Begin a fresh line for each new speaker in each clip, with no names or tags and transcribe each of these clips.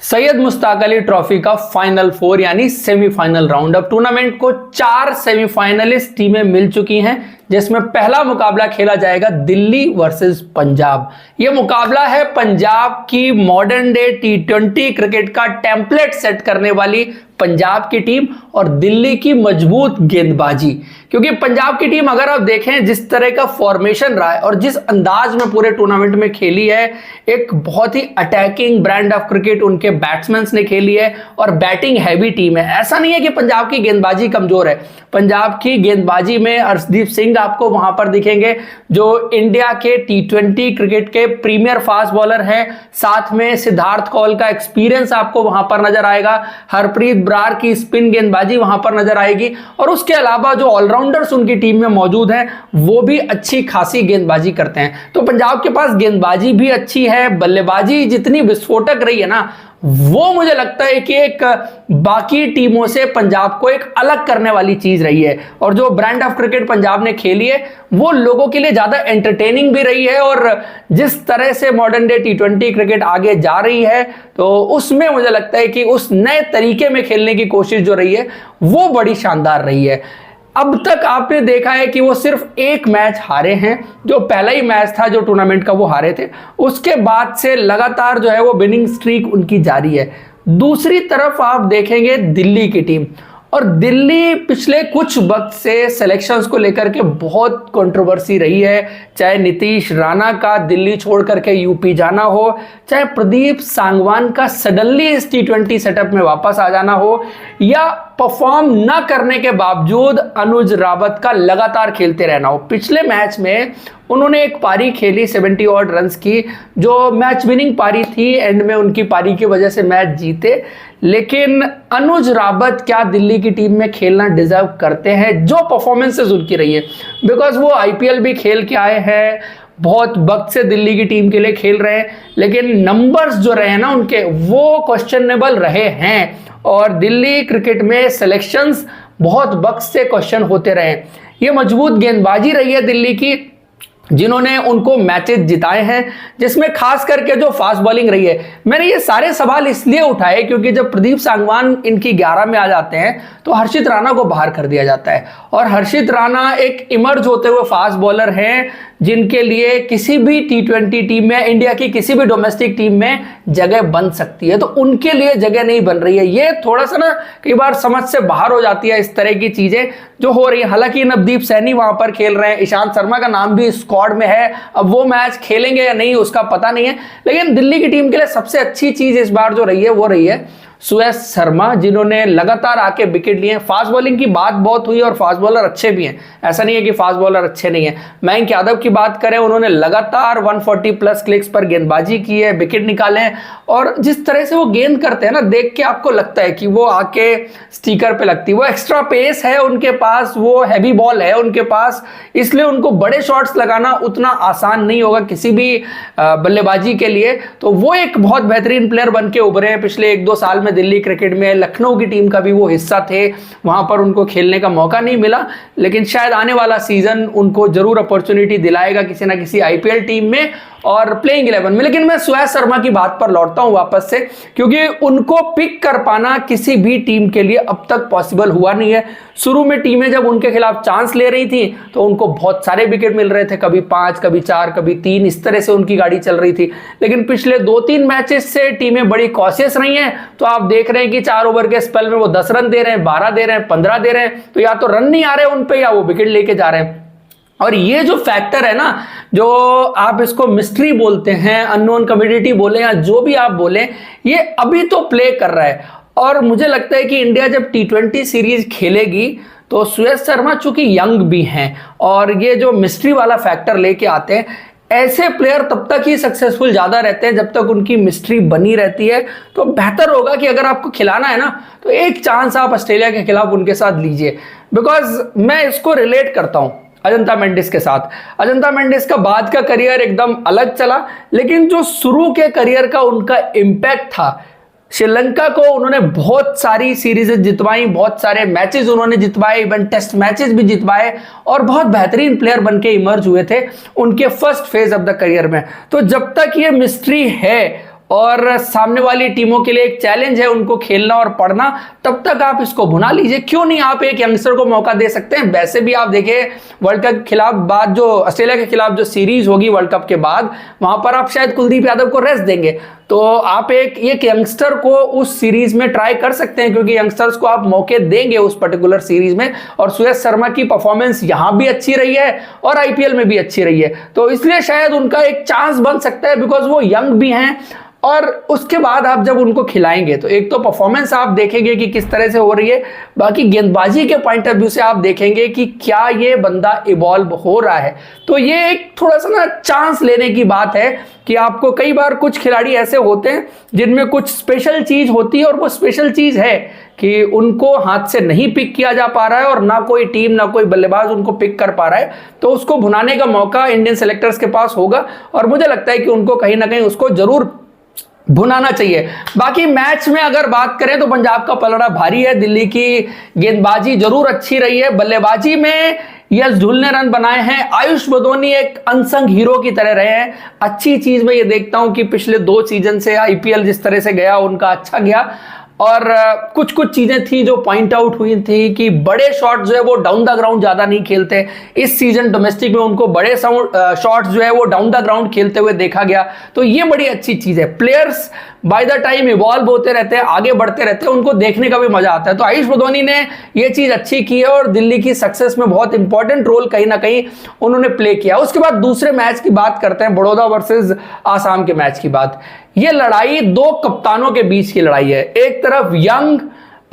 Syed Mushtaq Ali trophy का final four यानी semifinal round. अब टूर्नामेंट को 4 सेमीफाइनलिस्ट टीमें मिल चुकी हैं, जिसमें पहला मुकाबला खेला जाएगा दिल्ली वर्सेस पंजाब। यह मुकाबला है पंजाब की मॉडर्न डे T20 क्रिकेट का टेम्पलेट सेट करने वाली पंजाब की टीम और दिल्ली की मजबूत गेंदबाजी। क्योंकि पंजाब की टीम अगर आप देखें जिस तरह का फॉर्मेशन रहा है और जिस अंदाज में पूरे टूर्नामेंट में खेली है, एक बहुत ही अटैकिंग ब्रांड ऑफ क्रिकेट उनके बैट्समैन ने खेली है और बैटिंग हैवी टीम है। ऐसा नहीं है कि पंजाब की गेंदबाजी कमजोर है। पंजाब की गेंदबाजी में अर्शदीप सिंह आपको वहां पर दिखेंगे, जो इंडिया के T20 क्रिकेट के प्रीमियर फास्ट बॉलर हैं। साथ में सिद्धार्थ कौल का एक्सपीरियंस आपको वहां पर नजर आएगा। हरप्रीत ब्रार की स्पिन गेंदबाजी वहां पर नजर आएगी और उसके अलावा जो ऑलराउंडर्स उनकी टीम में मौजूद हैं वो भी अच्छी खासी गेंदबाजी करते हैं। तो पंजाब के पास गेंदबाजी भी अच्छी है, बल्लेबाजी जितनी विस्फोटक रही है ना, वो मुझे लगता है कि एक बाकी टीमों से पंजाब को एक अलग करने वाली चीज रही है। और जो ब्रांड ऑफ क्रिकेट पंजाब ने खेली है वो लोगों के लिए ज्यादा एंटरटेनिंग भी रही है। और जिस तरह से मॉडर्न डे T20 क्रिकेट आगे जा रही है, तो उसमें मुझे लगता है कि उस नए तरीके में खेलने की कोशिश जो रही है वो बड़ी शानदार रही है। अब तक आपने देखा है कि वो सिर्फ एक मैच हारे हैं, जो पहला ही मैच था जो टूर्नामेंट का वो हारे थे। उसके बाद से लगातार जो है वो विनिंग स्ट्रीक उनकी जारी है। दूसरी तरफ आप देखेंगे दिल्ली की टीम, और दिल्ली पिछले कुछ वक्त से सिलेक्शंस को लेकर के बहुत कंट्रोवर्सी रही है। चाहे नीतीश राणा का दिल्ली छोड़ करके यूपी जाना हो, चाहे प्रदीप सांगवान का सडनली इस T20 सेटअप में वापस आ जाना हो, या परफॉर्म ना करने के बावजूद अनुज रावत का लगातार खेलते रहना हो। पिछले मैच में उन्होंने एक पारी खेली 70 ऑड रन्स की, जो मैच विनिंग पारी थी। एंड में उनकी पारी की वजह से मैच जीते। लेकिन अनुज रावत क्या दिल्ली की टीम में खेलना डिजर्व करते हैं, जो परफॉर्मेंसेस उनकी रही है? बिकॉज वो IPL भी खेल के आए हैं, बहुत वक्त से दिल्ली की टीम के लिए खेल रहे हैं, लेकिन नंबर्स जो रहे हैं ना उनके, वो क्वेश्चनेबल रहे हैं। और दिल्ली क्रिकेट में सिलेक्शंस बहुत वक्त से क्वेश्चन होते रहे। ये मजबूत गेंदबाजी रही है दिल्ली की, जिन्होंने उनको मैचेस जिताए हैं, जिसमें खास करके जो फास्ट बॉलिंग रही है। मैंने ये सारे सवाल इसलिए उठाए क्योंकि जब प्रदीप सांगवान इनकी 11 में आ जाते हैं तो हर्षित राणा को बाहर कर दिया जाता है। और हर्षित राणा एक इमर्ज होते हुए फास्ट बॉलर हैं, जिनके लिए किसी भी T20 टीम में, इंडिया की किसी भी डोमेस्टिक टीम में जगह बन सकती है। तो उनके लिए जगह नहीं बन रही है। ये थोड़ा सा ना कई बार समझ से बाहर हो जाती है इस तरह की चीजें जो हो रही है। हालांकि नवदीप सैनी वहां पर खेल रहे हैं, ईशांत शर्मा का नाम भी स्क्वाड में है। अब वो मैच खेलेंगे या नहीं उसका पता नहीं है। लेकिन दिल्ली की टीम के लिए सबसे अच्छी चीज इस बार जो रही है वो रही है सुयश शर्मा, जिन्होंने लगातार आके विकेट लिए। फास्ट बॉलिंग की बात बहुत हुई और फास्ट बॉलर अच्छे भी हैं, ऐसा नहीं है कि फास्ट बॉलर अच्छे नहीं है। मयंक यादव की बात करें, उन्होंने लगातार 140 प्लस क्लिक्स पर गेंदबाजी की है, विकेट निकाले हैं। और जिस तरह से वो गेंद करते हैं ना, देख के आपको लगता है कि वो आके स्टिकर पे लगती है। वो एक्स्ट्रा पेस है उनके पास, वो हैवी बॉल है उनके पास, इसलिए उनको बड़े शॉट्स लगाना उतना आसान नहीं होगा किसी भी बल्लेबाजी के लिए। तो वो एक बहुत बेहतरीन प्लेयर बन के उभरे हैं पिछले 1-2 साल में दिल्ली क्रिकेट में। लखनऊ की टीम का भी वो हिस्सा थे, वहां पर उनको खेलने का मौका नहीं मिला, लेकिन शायद आने वाला सीजन उनको जरूर अपॉर्चुनिटी दिलाएगा किसी ना किसी IPL टीम में और प्लेइंग 11 में। लेकिन मैं सुयश शर्मा की बात पर लौटता हूं वापस से, क्योंकि उनको पिक कर पाना किसी भी टीम के लिए अब तक पॉसिबल हुआ नहीं है। शुरू में टीमें जब उनके खिलाफ चांस ले रही थी तो उनको बहुत सारे विकेट मिल रहे थे, कभी 5, कभी 4, कभी 3, इस तरह से उनकी गाड़ी चल रही थी। लेकिन पिछले 2-3 मैचेस से टीमें बड़ी कॉशियस रही हैं। तो आप देख रहे हैं कि 4 ओवर के स्पेल में वो 10 रन दे रहे हैं, 12 दे रहे हैं, 15 दे रहे हैं। तो या तो रन नहीं आ रहे उन पे, या वो विकेट लेके जा रहे हैं। और ये जो फैक्टर है ना, जो आप इसको मिस्ट्री बोलते हैं, अननोन कमोडिटी बोले या जो भी आप बोले, ये अभी तो प्ले कर रहा है। और मुझे लगता है कि इंडिया जब T20 सीरीज खेलेगी तो सुयश शर्मा चूंकि यंग भी हैं और ये जो मिस्ट्री वाला फैक्टर लेके आते हैं, ऐसे प्लेयर तब तक ही सक्सेसफुल ज्यादा रहते हैं जब तक उनकी मिस्ट्री बनी रहती है। तो बेहतर होगा कि अगर आपको खिलाना है ना, तो एक चांस आप ऑस्ट्रेलिया के खिलाफ उनके साथ लीजिए। बिकॉज मैं इसको रिलेट करता हूं अजंता मेंडिस के साथ। अजंता मेंडिस का बाद का करियर एकदम अलग चला, लेकिन जो शुरू के करियर का उनका इंपैक्ट था, श्रीलंका को उन्होंने बहुत सारी सीरीज जितवाई, बहुत सारे मैचेस उन्होंने जितवाए, इवन टेस्ट मैचेस भी जितवाए और बहुत बेहतरीन प्लेयर बन के इमर्ज हुए थे उनके first phase of the career में। तो जब तक ये मिस्ट्री है और सामने वाली टीमों के लिए एक चैलेंज है उनको खेलना और पढ़ना, तब तक आप इसको भुना लीजिए। क्यों नहीं आप एक यंगस्टर को मौका दे सकते हैं। वैसे भी आप देखिए वर्ल्ड कप के खिलाफ बाद जो ऑस्ट्रेलिया के खिलाफ जो सीरीज होगी वर्ल्ड कप के बाद, वहां पर आप शायद कुलदीप यादव को रेस्ट देंगे, तो आप एक यंगस्टर को उस सीरीज में ट्राई कर सकते हैं, क्योंकि यंगस्टर्स को आप मौके देंगे उस पर्टिकुलर सीरीज में। और सुयश शर्मा की परफॉर्मेंस यहां भी अच्छी रही है और आईपीएल में भी अच्छी रही है, तो इसलिए शायद उनका एक चांस बन सकता है, बिकॉज वो यंग भी हैं। और उसके बाद आप जब उनको खिलाएंगे तो एक तो परफॉर्मेंस आप देखेंगे कि किस तरह से हो रही है, बाकी गेंदबाजी के पॉइंट ऑफ व्यू से आप देखेंगे कि क्या ये बंदा इवॉल्व हो रहा है। तो ये एक थोड़ा सा ना चांस लेने की बात है कि आपको कई बार कुछ खिलाड़ी ऐसे होते हैं जिनमें कुछ स्पेशल चीज होती है, और वो स्पेशल चीज है कि उनको हाथ से नहीं पिक किया जा पा रहा है और ना कोई टीम ना कोई बल्लेबाज उनको पिक कर पा रहा है, तो उसको भुनाने का मौका इंडियन सेलेक्टर्स के पास होगा और मुझे लगता है कि उनको कहीं ना कहीं उसको जरूर भुनाना चाहिए। बाकी मैच में अगर बात करें तो पंजाब का पलड़ा भारी है। दिल्ली की गेंदबाजी जरूर अच्छी रही है, बल्लेबाजी में यश ढुल ने रन बनाए हैं। आयुष बदोनी एक अनसंग हीरो की तरह रहे हैं। अच्छी चीज मैं ये देखता हूं कि पिछले 2 सीजन से आईपीएल जिस तरह से गया उनका अच्छा गया, और कुछ चीजें थी जो पॉइंट आउट हुई थी कि बड़े शॉट जो है वो डाउन द ग्राउंड ज्यादा नहीं खेलते। इस सीजन डोमेस्टिक में उनको बड़े शॉट्स जो है वो डाउन द ग्राउंड खेलते हुए देखा गया, तो ये बड़ी अच्छी चीज है। Players by the time evolve होते रहते हैं, आगे बढ़ते रहते हैं, उनको देखने का भी मजा आता है। तो आयुष बदोनी ने ये चीज अच्छी की है और दिल्ली की सक्सेस में बहुत इंपॉर्टेंट रोल कहीं ना कहीं उन्होंने प्ले किया। उसके बाद दूसरे मैच की बात करते हैं, बड़ौदा वर्सेस आसाम के मैच की बात। ये लड़ाई 2 कप्तानों के बीच की लड़ाई है। एक तरफ यंग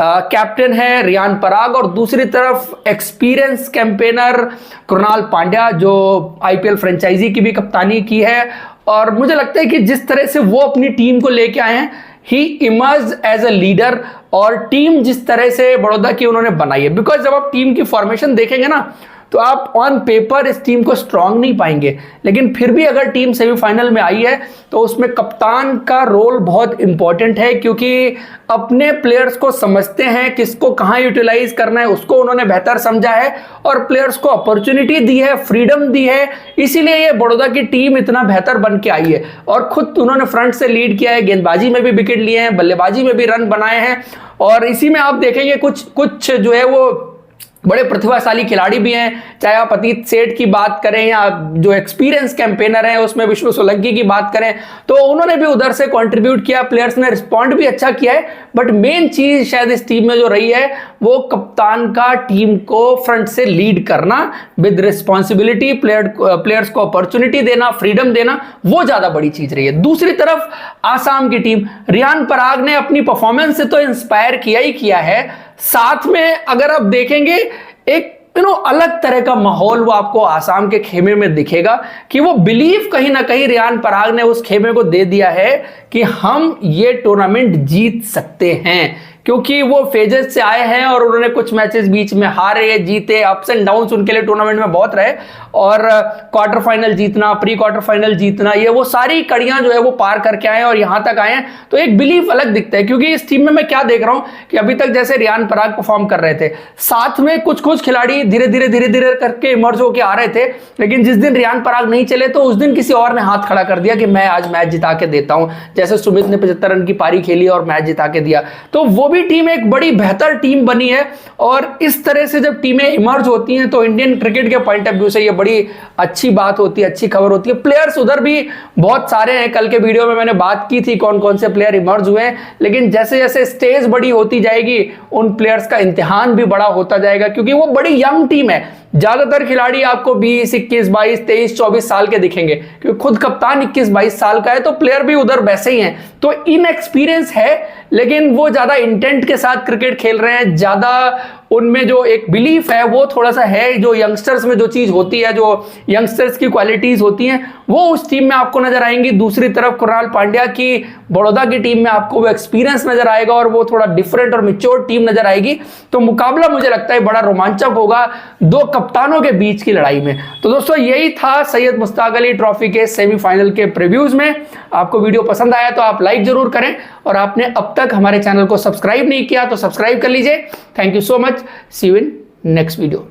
कैप्टन है रियान पराग और दूसरी तरफ एक्सपीरियंस कैंपेनर कृणाल पांड्या, जो आईपीएल फ्रेंचाइजी की भी कप्तानी की है। और मुझे लगता है कि जिस तरह से वो अपनी टीम को लेके आए हैं, ही इमर्ज एज अ लीडर, और टीम जिस तरह से बड़ौदा की उन्होंने बनाई है, बिकॉज जब आप टीम की फॉर्मेशन देखेंगे ना तो आप ऑन पेपर इस टीम को स्ट्रांग नहीं पाएंगे, लेकिन फिर भी अगर टीम सेमीफाइनल में आई है तो उसमें कप्तान का रोल बहुत इंपॉर्टेंट है, क्योंकि अपने प्लेयर्स को समझते हैं, किसको कहां यूटिलाइज करना है उसको उन्होंने बेहतर समझा है और प्लेयर्स को अपॉर्चुनिटी दी है, फ्रीडम दी है। इसीलिए ये बड़ौदा की टीम इतना बेहतर बन के आई है और खुद उन्होंने फ्रंट से लीड किया है, गेंदबाजी में भी विकेट लिए हैं, बल्लेबाजी में भी रन बनाए हैं। और इसी में आप देखेंगे कुछ जो है वो बड़े प्रतिभाशाली खिलाड़ी भी हैं, चाहे आप अतीत सेठ की बात करें या जो एक्सपीरियंस कैंपेनर हैं उसमें विष्णु सोलंकी की बात करें, तो उन्होंने भी उधर से कंट्रीब्यूट किया, प्लेयर्स ने रिस्पॉन्ड भी अच्छा किया है। बट मेन चीज शायद इस टीम में जो रही है वो कप्तान का टीम को फ्रंट से लीड करना विद रिस्पॉन्सिबिलिटी, प्लेयर्स को अपॉर्चुनिटी देना, फ्रीडम देना, वो ज्यादा बड़ी चीज रही है। दूसरी तरफ आसाम की टीम, रियान पराग ने अपनी परफॉर्मेंस से तो इंस्पायर किया ही किया है, साथ में अगर आप देखेंगे एक अलग तरह का माहौल वो आपको आसाम के खेमे में दिखेगा कि वो बिलीव कहीं ना कहीं रियान पराग ने उस खेमे को दे दिया है कि हम ये टूर्नामेंट जीत सकते हैं, क्योंकि वो फेजेस से आए हैं और उन्होंने कुछ मैचेस बीच में हारे जीते, अप्स एंड डाउन्स उनके लिए टूर्नामेंट में बहुत रहे, और क्वार्टर फाइनल जीतना, प्री क्वार्टर फाइनल जीतना, ये वो सारी कड़ियां जो है वो पार करके आए और यहां तक आए हैं। तो एक बिलीफ अलग दिखता है, क्योंकि इस टीम में मैं क्या देख रहा हूं कि अभी तक जैसे रियान पराग परफॉर्म कर रहे थे, साथ में कुछ खिलाड़ी धीरे धीरे करके इमर्ज होके आ रहे थे, लेकिन जिस दिन रियान पराग नहीं चले तो उस दिन किसी और ने हाथ खड़ा कर दिया कि मैं आज मैच जिता के देता हूं। जैसे सुमित ने 75 रन की पारी खेली और मैच जिता के दिया, तो वो भी टीम एक बड़ी बेहतर टीम बनी है। और इस तरह से जब टीमें इमर्ज होती हैं तो इंडियन क्रिकेट के पॉइंट ऑफ व्यू से ये बड़ी अच्छी बात होती है, अच्छी खबर होती है। प्लेयर्स उधर भी बहुत सारे हैं, कल के वीडियो में मैंने बात की थी कौन कौन से प्लेयर इमर्ज हुए हैं, लेकिन जैसे जैसे स्टेज बड़ी होती जाएगी उन प्लेयर्स का इम्तिहान भी बड़ा होता जाएगा, क्योंकि वो बड़ी यंग टीम है। ज्यादातर खिलाड़ी आपको 20, 21, 22, 23, 24 साल के दिखेंगे, क्योंकि खुद कप्तान 21, 22 साल का है, तो प्लेयर भी उधर वैसे ही हैं। तो इनएक्सपीरियंस है, लेकिन वो ज्यादा इंटेंट के साथ क्रिकेट खेल रहे हैं, ज्यादा उनमें जो एक बिलीफ है वो थोड़ा सा है, जो यंगस्टर्स में जो चीज होती है, जो यंगस्टर्स की क्वालिटीज होती हैं, वो उस टीम में आपको नजर आएंगी। दूसरी तरफ कृणाल पांड्या की बड़ौदा की टीम में आपको वो एक्सपीरियंस नजर आएगा और वो थोड़ा डिफरेंट और मैच्योर टीम नजर आएगी। तो मुकाबला मुझे लगता है बड़ा रोमांचक होगा 2 कप्तानों के बीच की लड़ाई में। तो दोस्तों यही था सैयद मुश्ताक अली ट्रॉफी के सेमीफाइनल के प्रीव्यूज में। आपको वीडियो पसंद आया तो आप लाइक जरूर करें, और आपने अब तक हमारे चैनल को सब्सक्राइब नहीं किया तो सब्सक्राइब कर लीजिए। Thank you so much, see you in next video.